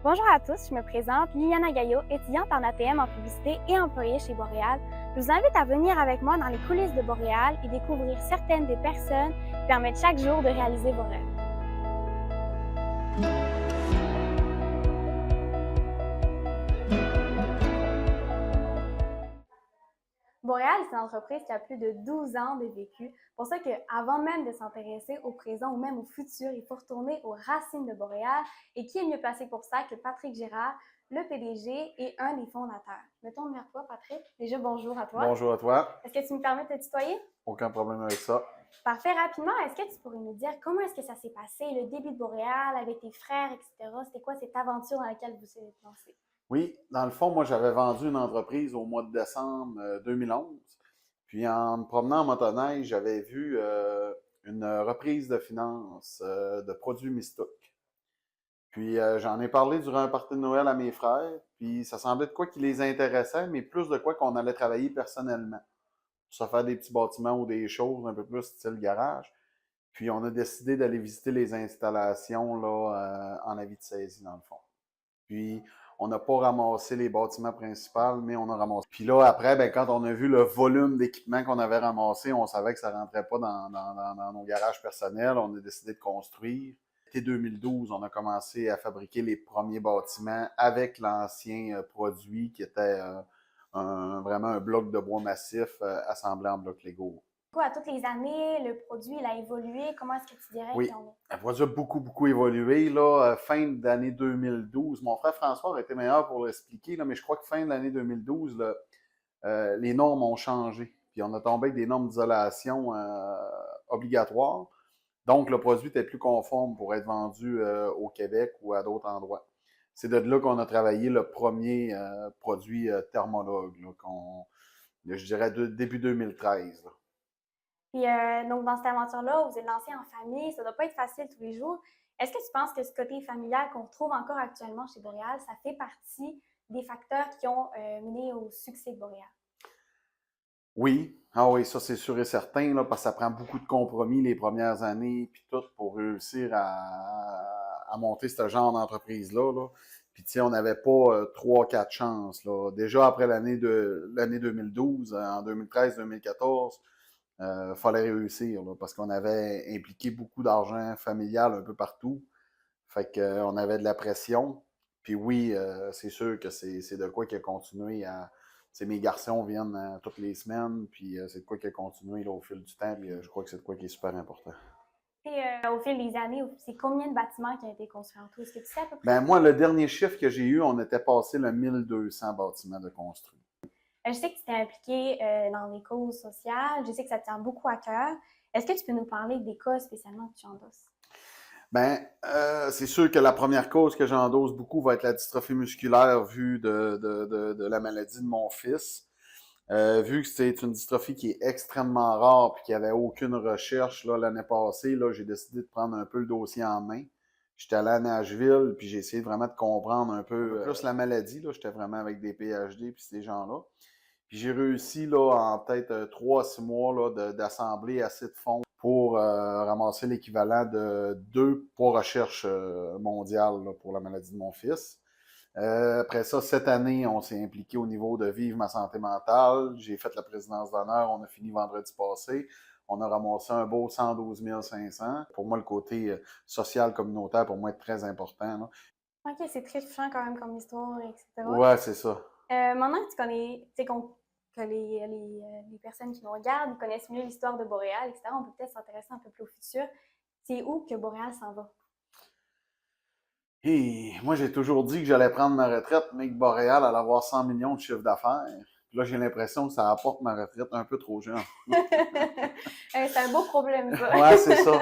Bonjour à tous, je me présente, Liliana Gaillot, étudiante en ATM en publicité et employée chez Boréal. Je vous invite à venir avec moi dans les coulisses de Boréal et découvrir certaines des personnes qui permettent chaque jour de réaliser vos rêves. Boréal, c'est une entreprise qui a plus de 12 ans de vécu. Pour ça qu'avant même de s'intéresser au présent ou même au futur, il faut retourner aux racines de Boréal. Et qui est mieux placé pour ça que Patrick Gérard, le PDG et un des fondateurs. Je me tourne vers toi, Patrick. Déjà, bonjour à toi. Bonjour à toi. Est-ce que tu me permets de te tutoyer? Aucun problème avec ça. Parfait. Rapidement, est-ce que tu pourrais nous dire comment est-ce que ça s'est passé, le début de Boréal avec tes frères, etc.? C'était quoi cette aventure dans laquelle vous êtes lancé? Oui, dans le fond, moi, j'avais vendu une entreprise au mois de décembre 2011. Puis en me promenant en motoneige, j'avais vu une reprise de finances de produits Mistook. Puis j'en ai parlé durant un party de Noël à mes frères. Puis ça semblait de quoi qui les intéressait, mais plus de quoi qu'on allait travailler personnellement. Pour se faire des petits bâtiments ou des choses un peu plus style garage. Puis on a décidé d'aller visiter les installations là, en avis de saisie, dans le fond. Puis, on n'a pas ramassé les bâtiments principaux, mais on a ramassé. Puis là, après, ben, quand on a vu le volume d'équipement qu'on avait ramassé, on savait que ça ne rentrait pas dans nos garages personnels. On a décidé de construire. L'été 2012, on a commencé à fabriquer les premiers bâtiments avec l'ancien produit qui était vraiment un bloc de bois massif assemblé en bloc Lego. À toutes les années, le produit il a évolué. Comment est-ce que tu dirais Oui, qu'on le produit a beaucoup évolué. Là, fin d'année 2012, mon frère François aurait été meilleur pour l'expliquer, mais je crois que fin de l'année 2012, là, les normes ont changé. Puis on a tombé avec des normes d'isolation obligatoires. Donc, le produit était plus conforme pour être vendu au Québec ou à d'autres endroits. C'est de là qu'on a travaillé le premier produit thermologue, là, je dirais début 2013. Là. Puis, donc, dans cette aventure-là, vous êtes lancé en famille, ça ne doit pas être facile tous les jours. Est-ce que tu penses que ce côté familial qu'on retrouve encore actuellement chez Boréal, ça fait partie des facteurs qui ont mené au succès de Boréal? Oui, ah oui, ça c'est sûr et certain, là, parce que ça prend beaucoup de compromis les premières années, puis tout, pour réussir à monter ce genre d'entreprise-là. Là. Puis tu sais, on n'avait pas 3-4 chances. Là. Déjà après l'année 2012, en 2013-2014, fallait réussir, là, parce qu'on avait impliqué beaucoup d'argent familial un peu partout. Fait qu'on avait de la pression. Puis oui, c'est sûr que c'est de quoi qui a continué à. T'sais, mes garçons viennent toutes les semaines, puis c'est de quoi qui a continué là, au fil du temps, puis je crois que c'est de quoi qui est super important. Et au fil des années, c'est combien de bâtiments qui ont été construits en tout? Est-ce que tu sais à peu près? Ben moi, le dernier chiffre que j'ai eu, on était passé le 1200 bâtiments de construits. Je sais que tu t'es impliqué dans les causes sociales. Je sais que ça te tient beaucoup à cœur. Est-ce que tu peux nous parler des causes spécialement que tu endosses? Ben, c'est sûr que la première cause que j'endosse beaucoup va être la dystrophie musculaire vue de la maladie de mon fils. Vu que c'est une dystrophie qui est extrêmement rare et qu'il n'y avait aucune recherche là, l'année passée, là, j'ai décidé de prendre un peu le dossier en main. J'étais allé à Nashville, puis j'ai essayé vraiment de comprendre un peu plus la maladie. Là. J'étais vraiment avec des PhD puis ces gens-là. Puis j'ai réussi là, en peut-être 3-6 mois là, d'assembler assez de fonds pour ramasser l'équivalent de 2 pour recherche mondiale là, pour la maladie de mon fils. Après ça, cette année, on s'est impliqué au niveau de Vive ma santé mentale. J'ai fait la présidence d'honneur. On a fini vendredi passé. On a ramassé un beau 112 500. Pour moi, le côté social communautaire, pour moi, est très important. Là. OK, c'est très touchant quand même comme histoire, etc. Ouais, c'est ça. Maintenant que tu connais, tu sais, que les personnes qui nous regardent connaissent mieux l'histoire de Boréal, etc., on peut peut-être s'intéresser un peu plus au futur. C'est où que Boréal s'en va? Et moi, j'ai toujours dit que j'allais prendre ma retraite, mais que Boréal allait avoir 100 millions de chiffre d'affaires. Puis là, j'ai l'impression que ça apporte ma retraite un peu trop jeune. C'est un beau problème, ça. Ouais, c'est ça.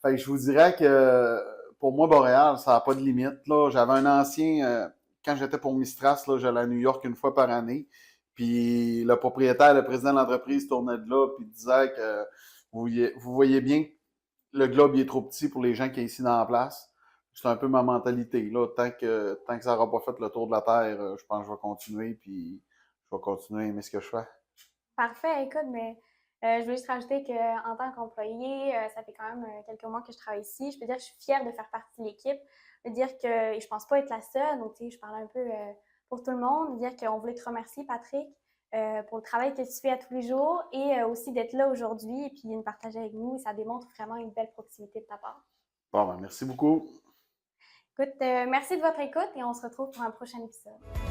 Fait que je vous dirais que pour moi, Boréal, ça n'a pas de limite. Là. J'avais un ancien, quand j'étais pour Mistras, là, j'allais à New York une fois par année. Puis le propriétaire, le président de l'entreprise tournait de là, puis disait que vous voyez bien que le globe il est trop petit pour les gens qui sont ici dans la place. C'est un peu ma mentalité. Là. Tant que ça n'aura pas fait le tour de la Terre, je pense que je vais continuer, puis je vais continuer à aimer ce que je fais. Parfait, écoute, mais Je voulais juste rajouter qu'en tant qu'employée, ça fait quand même quelques mois que je travaille ici. Je peux dire que je suis fière de faire partie de l'équipe. Je veux dire que je pense pas être la seule. Donc, tu sais, je parle un peu pour tout le monde. Dire qu'on voulait te remercier, Patrick, pour le travail que tu fais à tous les jours et aussi d'être là aujourd'hui et puis de partager avec nous. Et ça démontre vraiment une belle proximité de ta part. Bon, ben, merci beaucoup. Écoute, merci de votre écoute et on se retrouve pour un prochain épisode.